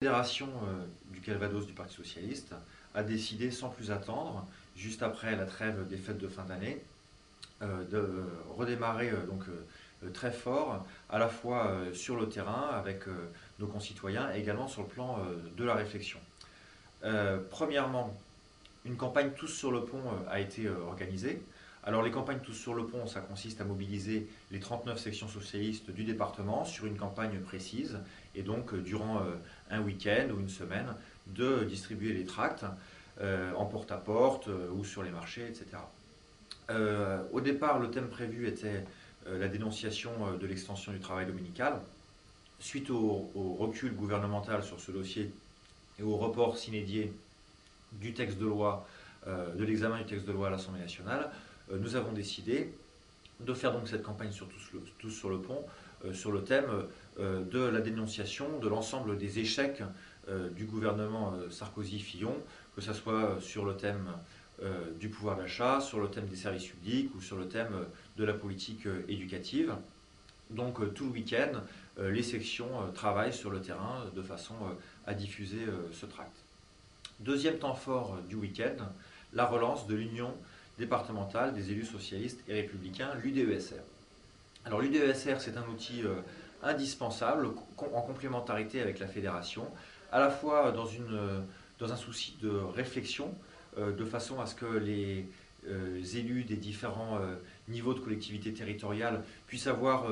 La fédération du Calvados du Parti socialiste a décidé sans plus attendre, juste après la trêve des fêtes de fin d'année, de redémarrer très fort, à la fois sur le terrain avec nos concitoyens et également sur le plan de la réflexion. Premièrement, une campagne Tous sur le pont a été organisée. Alors les campagnes Tous sur le pont, ça consiste à mobiliser les 39 sections socialistes du département sur une campagne précise et donc durant un week-end ou une semaine de distribuer les tracts en porte-à-porte ou sur les marchés, etc. Au départ, le thème prévu était la dénonciation de l'extension du travail dominical. Suite au recul gouvernemental sur ce dossier et au report sine du texte de loi, de l'examen du texte de loi à l'Assemblée nationale, nous avons décidé de faire donc cette campagne sur Tous sur le pont, sur le thème de la dénonciation de l'ensemble des échecs du gouvernement Sarkozy-Fillon, que ce soit sur le thème du pouvoir d'achat, sur le thème des services publics ou sur le thème de la politique éducative. Donc tout le week-end, les sections travaillent sur le terrain de façon à diffuser ce tract. Deuxième temps fort du week-end, la relance de l'Union départementale des élus socialistes et républicains, l'UDESR. Alors l'UDESR, c'est un outil indispensable en complémentarité avec la fédération, à la fois dans un souci de réflexion, de façon à ce que les élus des différents niveaux de collectivités territoriales puissent avoir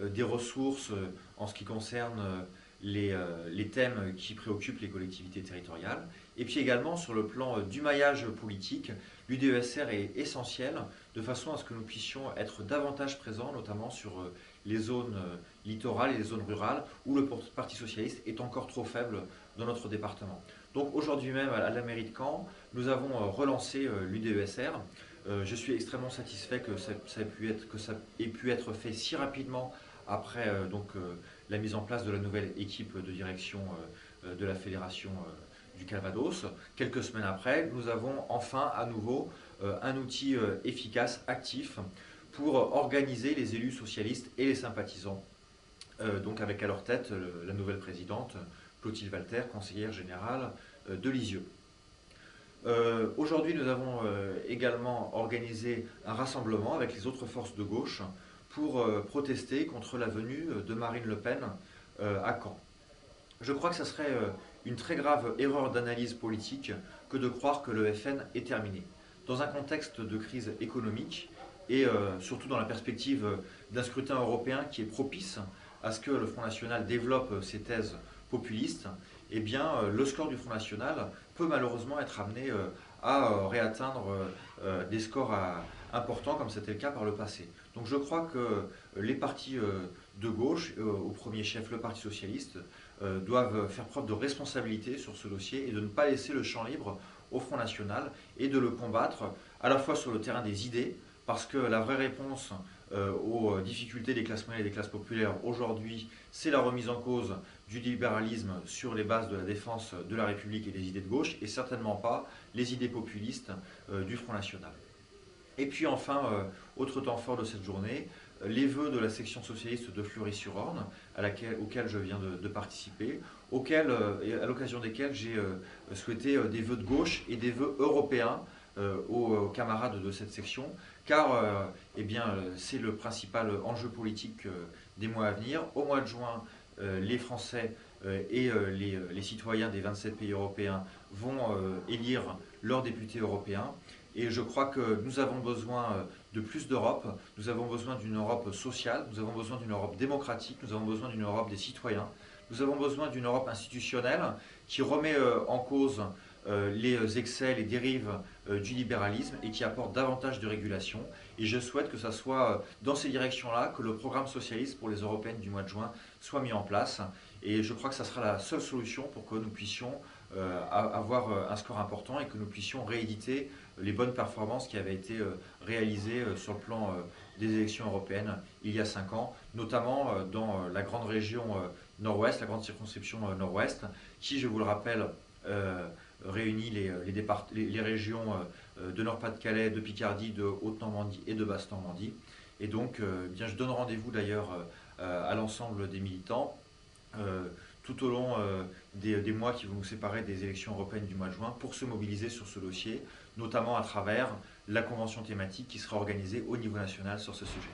des ressources en ce qui concerne les thèmes qui préoccupent les collectivités territoriales. Et puis également sur le plan du maillage politique, l'UDESR est essentiel de façon à ce que nous puissions être davantage présents, notamment sur les zones littorales et les zones rurales, où le Parti socialiste est encore trop faible dans notre département. Donc aujourd'hui même à la mairie de Caen, nous avons relancé l'UDESR. Je suis extrêmement satisfait que ça ait pu être fait si rapidement après la mise en place de la nouvelle équipe de direction de la fédération du Calvados. Quelques semaines après, nous avons enfin à nouveau un outil efficace, actif, pour organiser les élus socialistes et les sympathisants, donc avec à leur tête la nouvelle présidente, Clotilde Walter, conseillère générale de Lisieux. Aujourd'hui, nous avons également organisé un rassemblement avec les autres forces de gauche pour protester contre la venue de Marine Le Pen à Caen. Je crois que ce serait une très grave erreur d'analyse politique que de croire que le FN est terminé. Dans un contexte de crise économique et surtout dans la perspective d'un scrutin européen qui est propice à ce que le Front National développe ses thèses populistes, eh bien, le score du Front National peut malheureusement être amené à réatteindre des scores importants comme c'était le cas par le passé. Donc je crois que les partis de gauche, au premier chef le Parti socialiste, doivent faire preuve de responsabilité sur ce dossier et de ne pas laisser le champ libre au Front National et de le combattre à la fois sur le terrain des idées, parce que la vraie réponse aux difficultés des classes moyennes et des classes populaires aujourd'hui, c'est la remise en cause du libéralisme sur les bases de la défense de la République et des idées de gauche, et certainement pas les idées populistes du Front National. Et puis enfin, autre temps fort de cette journée, les vœux de la section socialiste de Fleury-sur-Orne, auxquels je viens de participer, à l'occasion desquels j'ai souhaité des vœux de gauche et des vœux européens aux camarades de cette section, car c'est le principal enjeu politique des mois à venir. Au mois de juin, les Français et les citoyens des 27 pays européens vont élire leurs députés européens. Et je crois que nous avons besoin de plus d'Europe, nous avons besoin d'une Europe sociale, nous avons besoin d'une Europe démocratique, nous avons besoin d'une Europe des citoyens, nous avons besoin d'une Europe institutionnelle qui remet en cause les excès, les dérives du libéralisme et qui apporte davantage de régulation. Et je souhaite que ce soit dans ces directions-là que le programme socialiste pour les européennes du mois de juin soit mis en place. Et je crois que ça sera la seule solution pour que nous puissions avoir un score important et que nous puissions rééditer les bonnes performances qui avaient été réalisées sur le plan des élections européennes il y a 5 ans, notamment dans la grande région nord-ouest, la grande circonscription nord-ouest, qui, je vous le rappelle, réunit les régions de Nord-Pas-de-Calais, de Picardie, de Haute-Normandie et de Basse-Normandie. Et donc, je donne rendez-vous d'ailleurs à l'ensemble des militants tout au long des mois qui vont nous séparer des élections européennes du mois de juin pour se mobiliser sur ce dossier, notamment à travers la convention thématique qui sera organisée au niveau national sur ce sujet.